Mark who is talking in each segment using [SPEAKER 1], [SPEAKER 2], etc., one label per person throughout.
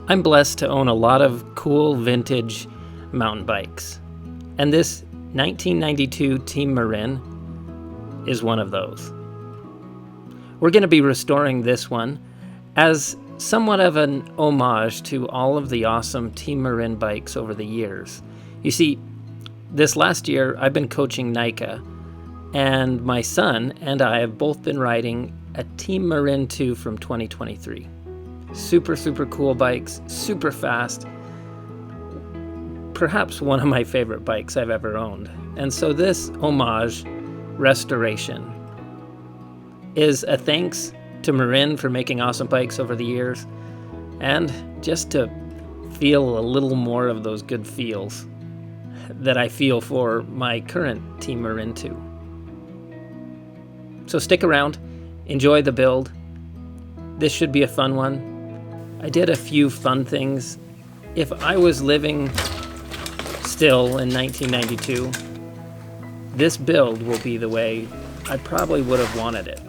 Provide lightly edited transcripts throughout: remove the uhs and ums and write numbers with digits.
[SPEAKER 1] I'm blessed to own a lot of cool vintage mountain bikes, and this 1992 Team Marin is one of those. We're going to be restoring this one as somewhat of an homage to all of the awesome Team Marin bikes over the years. You see, this last year I've been coaching NICA, and my son and I have both been riding a Team Marin 2 from 2023. Super cool bikes, super fast. Perhaps one of my favorite bikes I've ever owned. And so this homage restoration is a thanks to Marin for making awesome bikes over the years, and just to feel a little more of those good feels that I feel for my current Team Marin 2. So stick around, enjoy the build. This should be a fun one. I did a few fun things. If I was living still in 1992, this build will be the way I probably would have wanted it.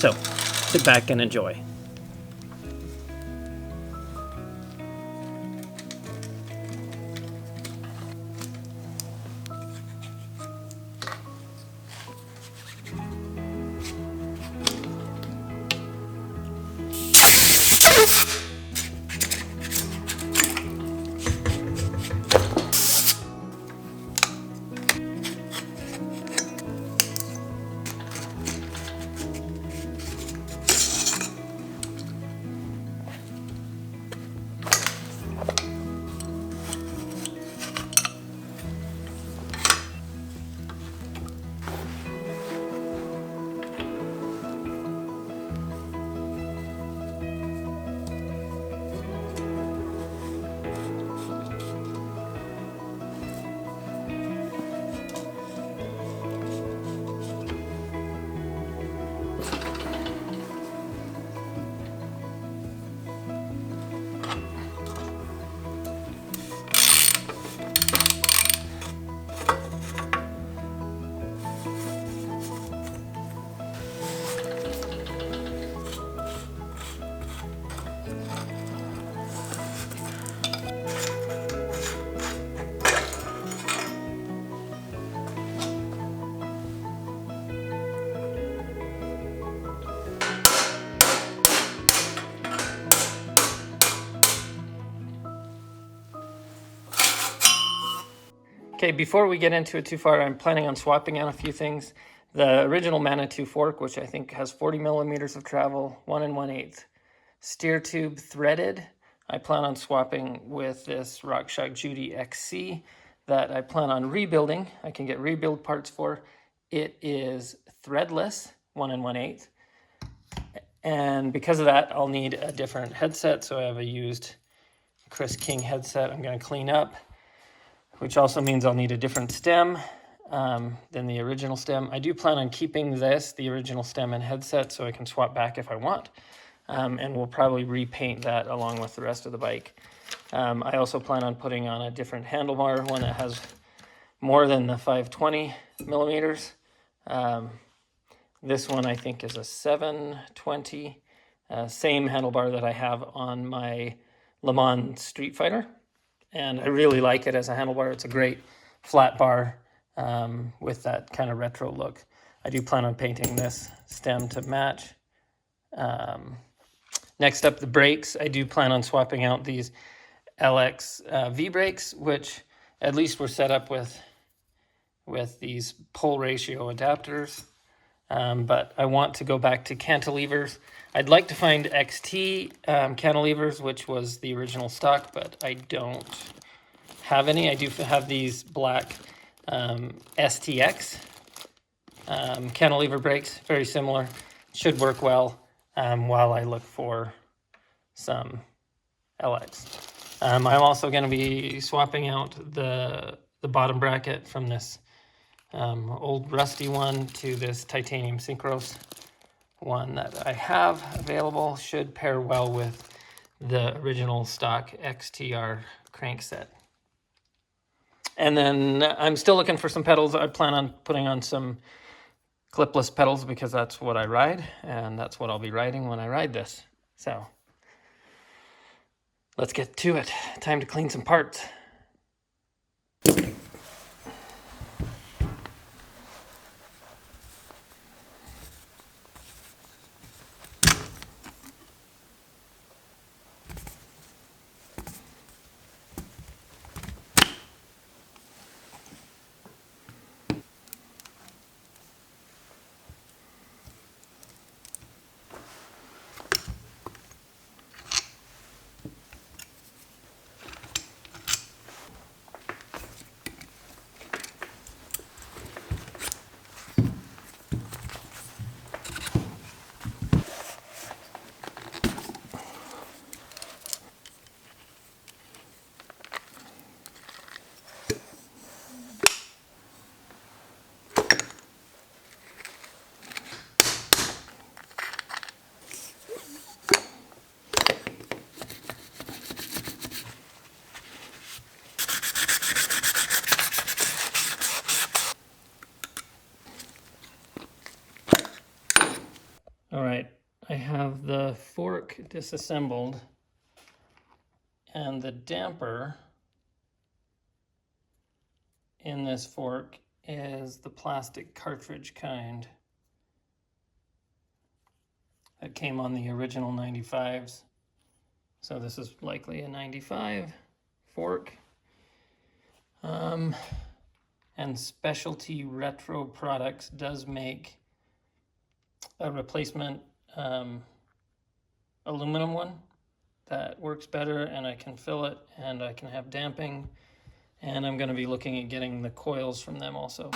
[SPEAKER 1] So, sit back and enjoy. Okay, before we get into it too far, I'm planning on swapping out a few things. The original Manitou fork, which I think has 40 millimeters of travel, 1 1/8 steer tube threaded, I plan on swapping with this RockShox Judy XC that I plan on rebuilding. I can get rebuild parts for. It is threadless, 1 1/8. And because of that, I'll need a different headset. So I have a used Chris King headset I'm going to clean up, which also means I'll need a different stem than the original stem. I do plan on keeping this, the original stem and headset, so I can swap back if I want. And we'll probably repaint that along with the rest of the bike. I also plan on putting on a different handlebar, one that has more than the 520 millimeters. This one I think is a 720, same handlebar that I have on my Le Mans Street Fighter. And I really like it as a handlebar. It's a great flat bar with that kind of retro look. I do plan on painting this stem to match. Next up, the brakes. I do plan on swapping out these LX V brakes, which at least were set up with these pull ratio adapters. But I want to go back to cantilevers. I'd like to find XT cantilevers, which was the original stock, but I don't have any. I do have these black STX cantilever brakes, very similar. Should work well while I look for some LX. I'm also going to be swapping out the bottom bracket from this old rusty one to this titanium synchros one that I have available. Should pair well with the original stock XTR crankset. And then I'm still looking for some pedals. I plan on putting on some clipless pedals because that's what I ride, and that's what I'll be riding when I ride this. So let's get to it. Time to clean some parts. All right, I have the fork disassembled, and the damper in this fork is the plastic cartridge kind that came on the original 95s. So this is likely a 95 fork. And Specialty Retro Products does make a replacement aluminum one that works better, and I can fill it and I can have damping, and I'm going to be looking at getting the coils from them also.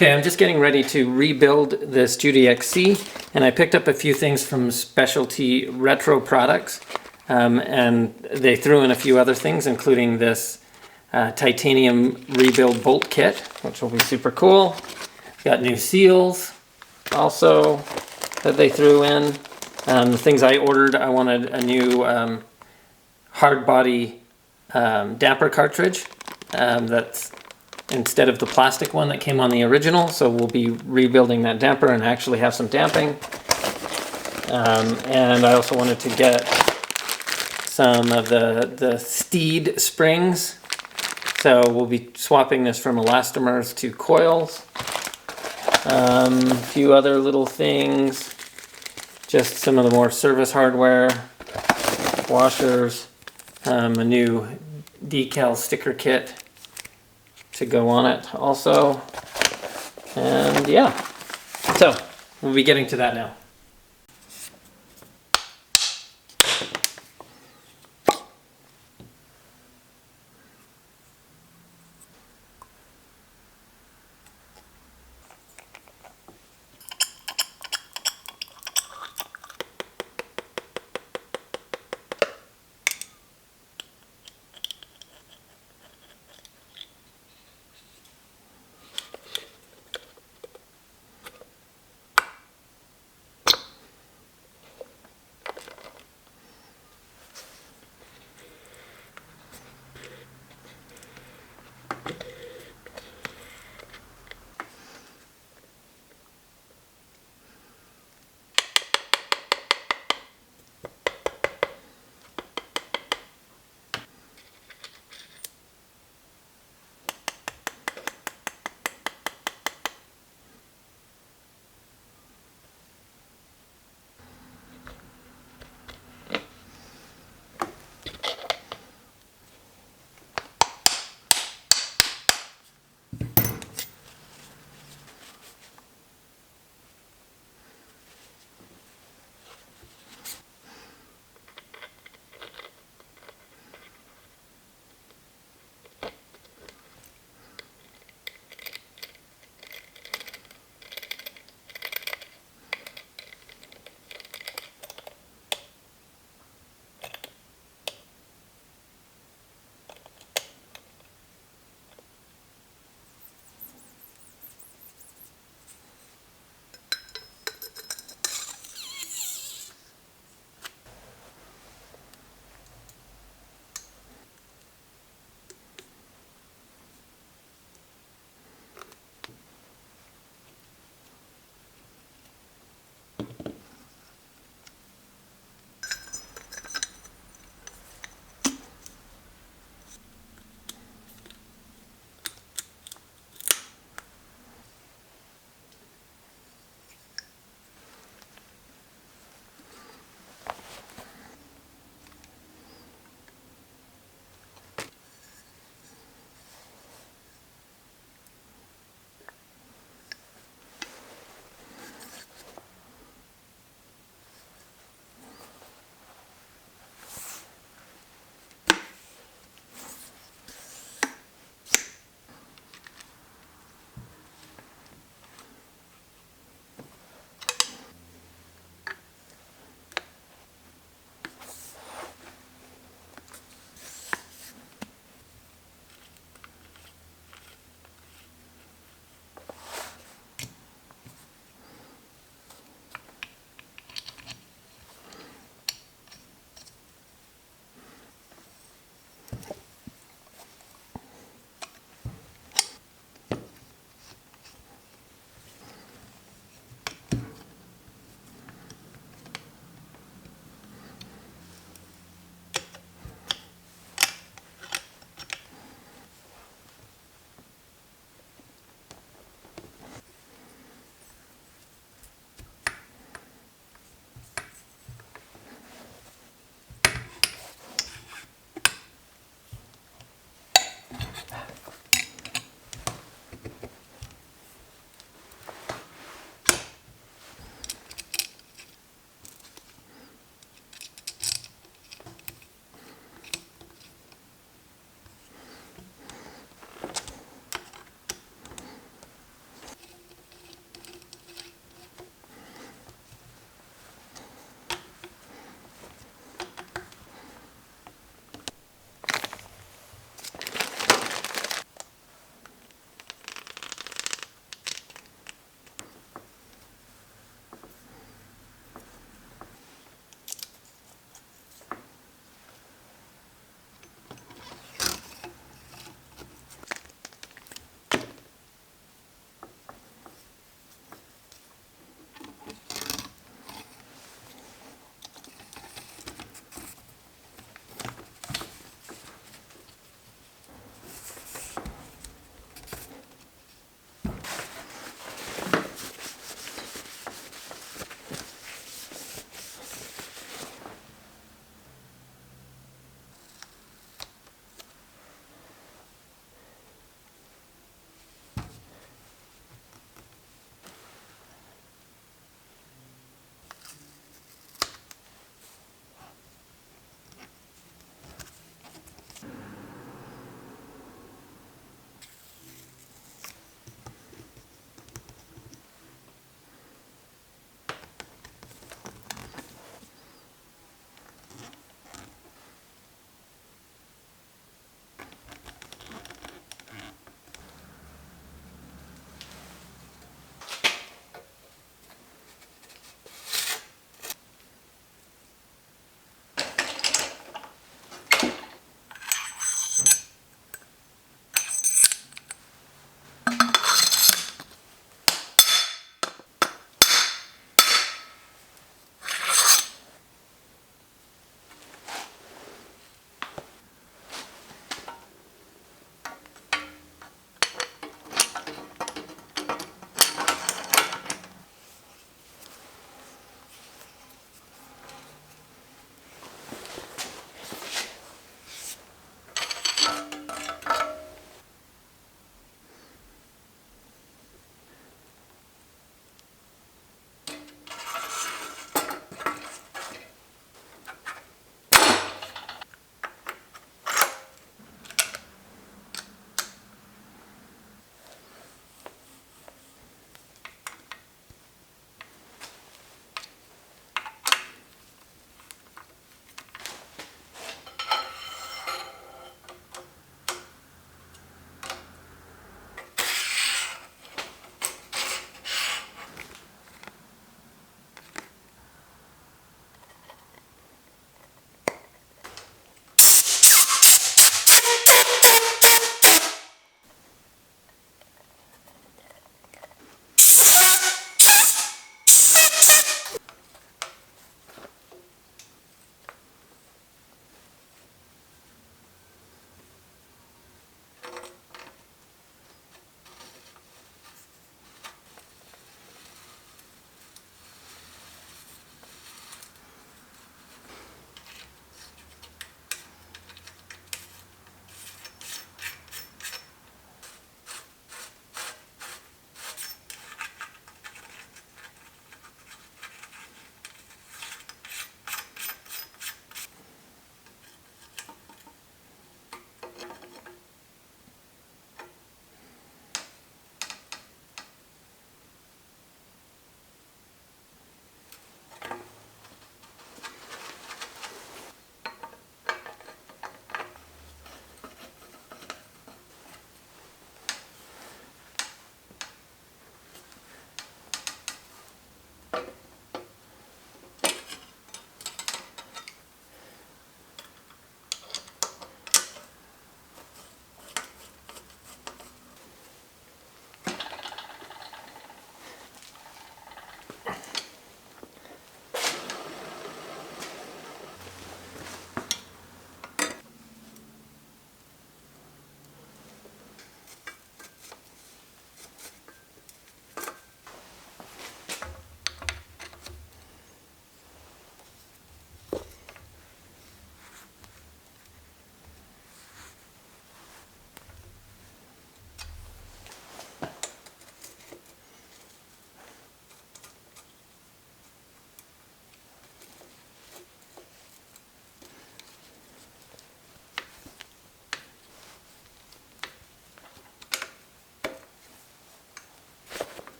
[SPEAKER 1] Okay, I'm just getting ready to rebuild this Judy XC, and I picked up a few things from Specialty Retro Products, and they threw in a few other things, including this titanium rebuild bolt kit, which will be super cool. Got new seals also that they threw in. The things I ordered, I wanted a new hard body damper cartridge that's instead of the plastic one that came on the original, so we'll be rebuilding that damper and actually have some damping. And I also wanted to get some of the Steed springs, so we'll be swapping this from elastomers to coils. A few other little things, just some of the more service hardware, washers, a new decal sticker kit to go on it also, and yeah, so we'll be getting to that now.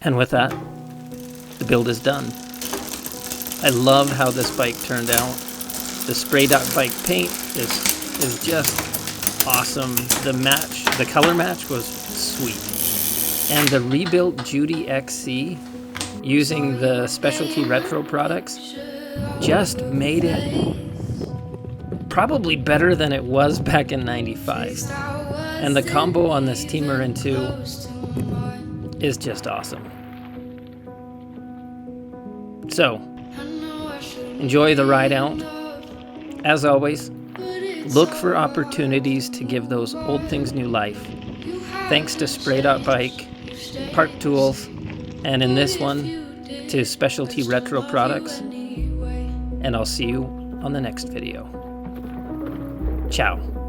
[SPEAKER 1] And with that, the build is done. I love how this bike turned out. The Spray.Bike paint is just awesome. The color match was sweet. And the rebuilt Judy XC using the specialty retro products just made it probably better than it was back in '95. And the combo on this Team Marin 2 is just awesome. So, enjoy the ride out. As always, look for opportunities to give those old things new life. Thanks to Spray.Bike, Park Tools, and in this one, to Specialty Retro Products. And I'll see you on the next video. Ciao.